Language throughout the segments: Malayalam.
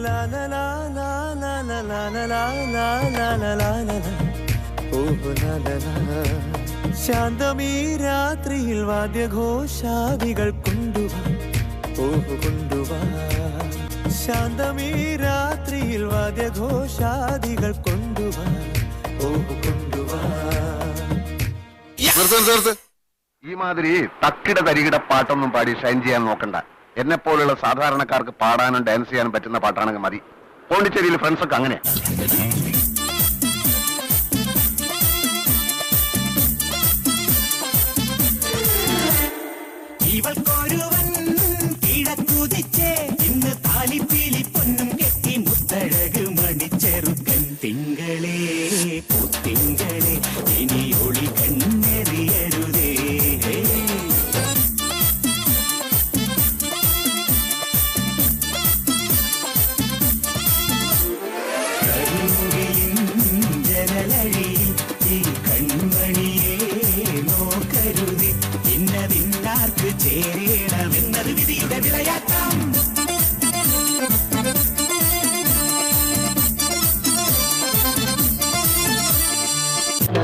La la la la la la la la la la la la la la la. Oh la la la. ശാന്തമീ രാത്രിയിൽ വാദ്യഘോഷാദികൾ കൊണ്ടുവാ. ഓഹ് കൊണ്ടുവാ. ശാന്തമീ രാത്രിയിൽ വാദ്യഘോഷാദികൾ കൊണ്ടുവാ. ഓഹ് കൊണ്ടുവാ. ഈ മാതിരി തക്കിട തരികിട പാട്ടൊന്നും പാടി ഷൈൻ ചെയ്യാൻ നോക്കണ്ട. എന്നെ പോലുള്ള സാധാരണക്കാർക്ക് പാടാനും ഡാൻസ് ചെയ്യാനും പറ്റുന്ന പാട്ടാണെങ്കിൽ മതി. പോണ്ടിച്ചേരിയിൽ ഫ്രണ്ട്സൊക്കെ അങ്ങനെ. ഇവൾക്കൊരുവൻ കിഴക്കുതിച്ചേ ഇന്ന് താലിപ്പീലി പൊന്നും കെട്ടി മുത്തഴക് മണിച്ചെറുക്കൻ തിങ്കളേ പുത്തിങ്കളേ ഇനി ഒളി കണ്ണെറിയരുതേ. ജനലഴിയിൽ ഈ കൺമണിയെ നോക്കരുതേ. ഇന്നതിന്നാർക്ക് ചേരണമെന്നത് വിധിയുടെ വിളയാട്ടം.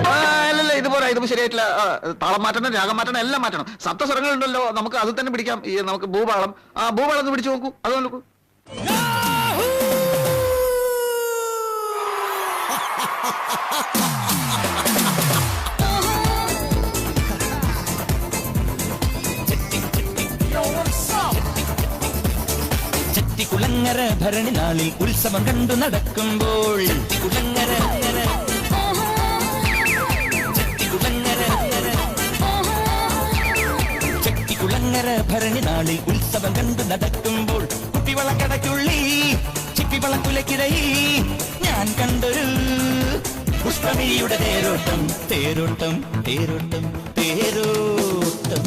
അല്ലല്ല ഇതുപോലെ ഇത് ശരിയായിട്ടില്ല. താളം മാറ്റണം, രാഗം മാറ്റണം, എല്ലാം മാറ്റണം. സപ്തസ്വരങ്ങളുണ്ടല്ലോ, നമുക്ക് അത് തന്നെ പിടിക്കാം. ഈ നമുക്ക് ഭൂപാളം ഭൂപാളം ഒന്ന് പിടിച്ചു നോക്കൂ. അത് നോക്കൂ. കുളങ്ങര ഭരണി നാളിൽ ഉത്സവം കണ്ടു നടക്കുമ്പോൾ കുളങ്ങര ഭരണി നാളിൽ ഉത്സവം കണ്ടു നടക്കുമ്പോൾ കുപ്പിവളക്കടയ്ക്കുള്ളി ചിപ്പിവളക്കുലക്കിടയിൽ ഞാൻ കണ്ടൊരു പുഷ്പമിയുടെ തേരോട്ടം തേരോട്ടം തേരോട്ടം തേരോട്ടം.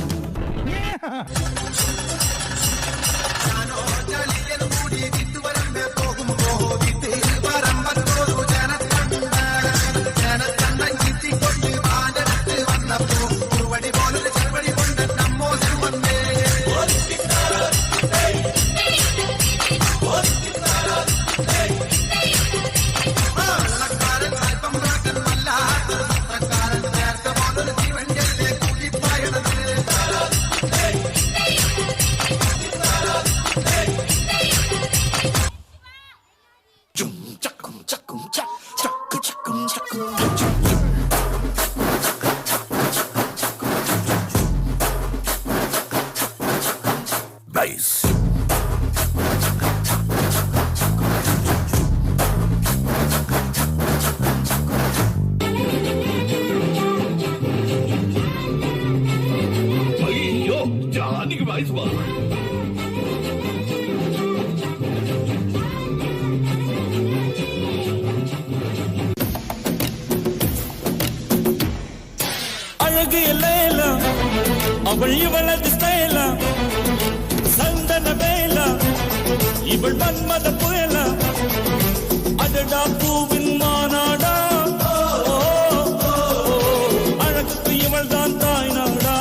அவள் இவளது ஸ்டைலா சந்தன வேலா இவள் மன்மத புயலா அடடா பூவின் மாநாடா அழகுக்கு இவள் தான் தாய் நாடா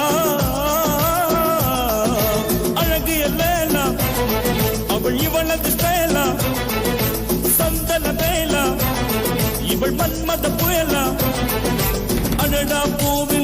அழகிய லேலா அவள் இவளது ஸ்டைலா சந்தன வேலா இவள் மன்மத புயலா அடடா பூவின்